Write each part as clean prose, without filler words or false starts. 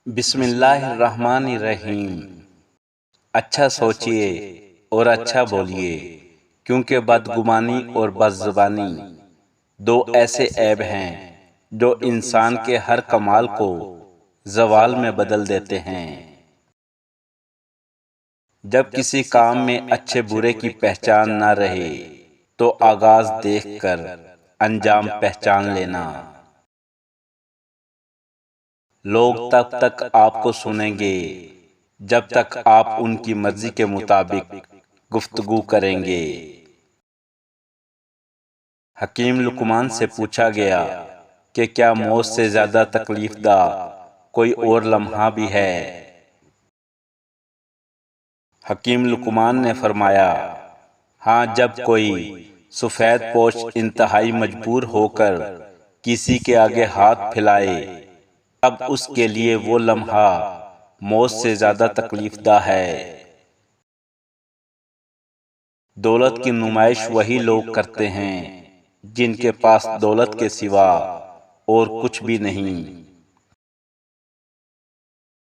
بسم اللہ الرحمن الرحیم۔ اچھا سوچئے اور اچھا بولیے، کیونکہ بدگمانی اور بد زبانی دو ایسے عیب ہیں جو انسان کے ہر کمال کو زوال میں بدل دیتے ہیں۔ جب کسی کام میں اچھے برے کی پہچان نہ رہے تو آغاز دیکھ کر انجام پہچان لینا۔ لوگ تب تک آپ کو سنیں گے جب تک آپ ان کی مرضی کے مطابق گفتگو کریں گے۔ حکیم لقمان سے پوچھا گیا کہ کیا موت سے زیادہ تکلیف دہ کوئی اور لمحہ بھی ہے؟ حکیم لقمان نے فرمایا، ہاں، جب کوئی سفید پوش انتہائی مجبور ہو کر کسی کے آگے ہاتھ پھیلائے، اب اس کے لیے وہ لمحہ موت سے زیادہ تکلیف دہ ہے۔ دولت کی نمائش وہی لوگ کرتے ہیں جن کے پاس دولت کے سوا اور کچھ بھی نہیں۔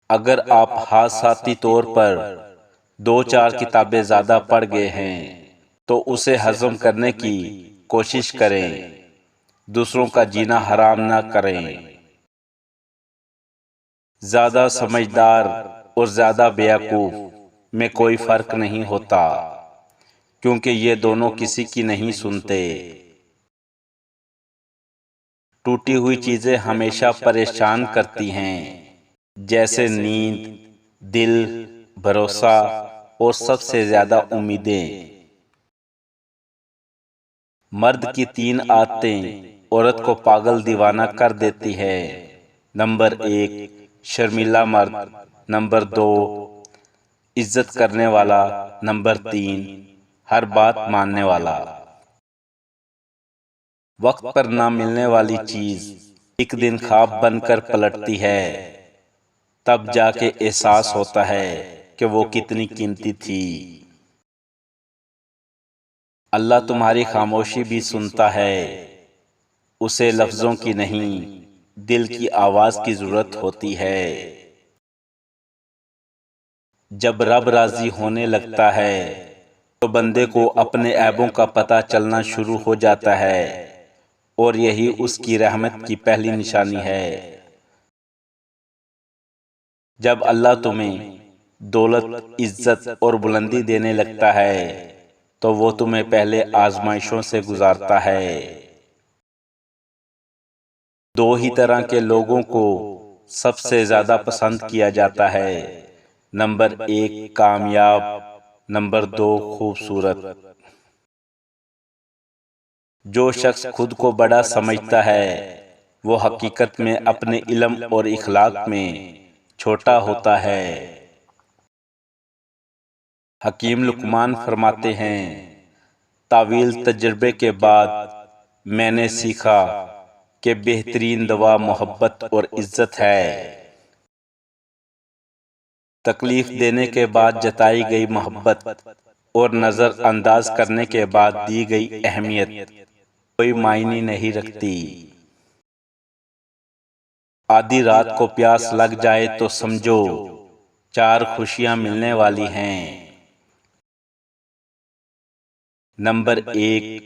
اگر آپ حادثاتی طور پر 2-4 کتابیں زیادہ پڑھ گئے ہیں تو اسے ہضم کرنے کی کوشش کریں، دوسروں کا جینا حرام نہ کریں۔ زیادہ سمجھدار اور زیادہ بیوقوف میں کوئی فرق نہیں ہوتا، کیونکہ یہ دونوں کسی کی نہیں سنتے۔ ٹوٹی ہوئی چیزیں ہمیشہ پریشان کرتی ہیں، جیسے نیند، دل، بھروسہ اور سب سے زیادہ امیدیں۔ مرد کی 3 عادتیں عورت کو پاگل دیوانہ کر دیتی ہے۔ نمبر 1، شرمیلا مرد۔ نمبر 2، عزت کرنے والا۔ نمبر 3، ہر بات ماننے والا۔ وقت پر نہ ملنے والی چیز ایک دن خواب بن کر پلٹتی ہے، تب جا کے احساس ہوتا ہے کہ وہ کتنی قیمتی تھی۔ اللہ تمہاری خاموشی بھی سنتا ہے، اسے لفظوں کی نہیں، دل کی آواز کی ضرورت ہوتی ہے۔ جب رب راضی ہونے لگتا ہے تو بندے کو اپنے عیبوں کا پتہ چلنا شروع ہو جاتا ہے، اور یہی اس کی رحمت کی پہلی نشانی ہے۔ جب اللہ تمہیں دولت، عزت اور بلندی دینے لگتا ہے تو وہ تمہیں پہلے آزمائشوں سے گزارتا ہے۔ 2 ہی طرح کے لوگوں کو سب سے زیادہ پسند کیا جاتا ہے۔ نمبر 1، کامیاب۔ نمبر 2، خوبصورت۔ جو شخص خود کو بڑا سمجھتا ہے وہ حقیقت میں اپنے علم اور اخلاق میں چھوٹا ہوتا ہے۔ حکیم لقمان فرماتے ہیں، طویل تجربے کے بعد میں نے سیکھا کہ بہترین دوا محبت اور عزت ہے۔ تکلیف دینے کے بعد جتائی گئی محبت اور نظر انداز کرنے کے بعد دی گئی اہمیت کوئی معنی نہیں رکھتی۔ آدھی رات کو پیاس لگ جائے تو سمجھو 4 خوشیاں ملنے والی ہیں۔ نمبر 1،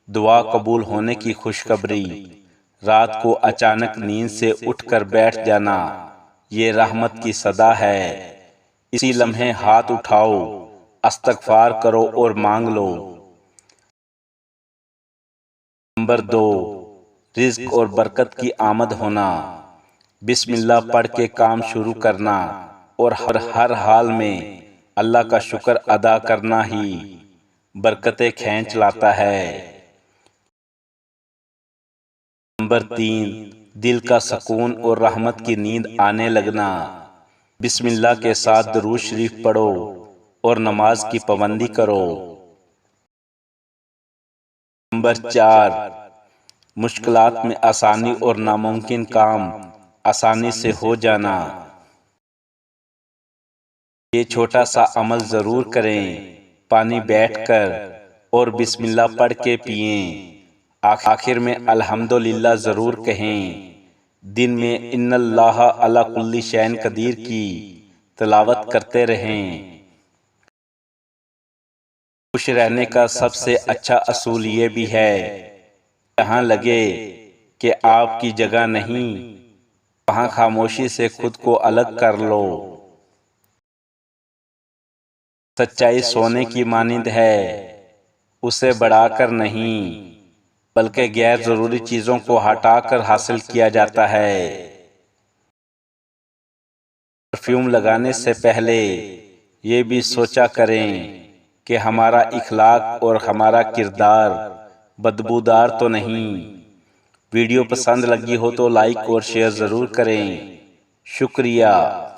دعا قبول ہونے کی خوشخبری۔ رات کو اچانک نیند سے اٹھ کر بیٹھ جانا، یہ رحمت کی صدا ہے۔ اسی لمحے ہاتھ اٹھاؤ، استغفار کرو اور مانگ لو۔ نمبر 2، رزق اور برکت کی آمد ہونا۔ بسم اللہ پڑھ کے کام شروع کرنا اور ہر حال میں اللہ کا شکر ادا کرنا ہی برکتیں کھینچ لاتا ہے۔ نمبر 3، دل کا سکون اور رحمت کی نیند آنے لگنا۔ بسم اللہ کے ساتھ درود شریف پڑھو اور نماز کی پابندی کرو۔ نمبر 4، مشکلات میں آسانی اور ناممکن کام آسانی سے ہو جانا۔ یہ چھوٹا سا عمل ضرور کریں، پانی بیٹھ کر اور بسم اللہ پڑھ کے پئیں، آخر میں الحمدللہ ضرور کہیں، دن میں ان اللہ علی کل شیء قدیر کی تلاوت کرتے رہیں۔ خوش رہنے کا سب سے اچھا اصول یہ بھی ہے، جہاں لگے کہ آپ کی جگہ نہیں، وہاں خاموشی سے خود کو الگ کر لو۔ سچائی سونے کی مانند ہے، اسے بڑھا کر نہیں بلکہ غیر ضروری چیزوں کو ہٹا کر حاصل کیا جاتا ہے۔ پرفیوم لگانے سے پہلے یہ بھی سوچا کریں کہ ہمارا اخلاق اور ہمارا کردار بدبودار تو نہیں۔ ویڈیو پسند لگی ہو تو لائک اور شیئر ضرور کریں۔ شکریہ۔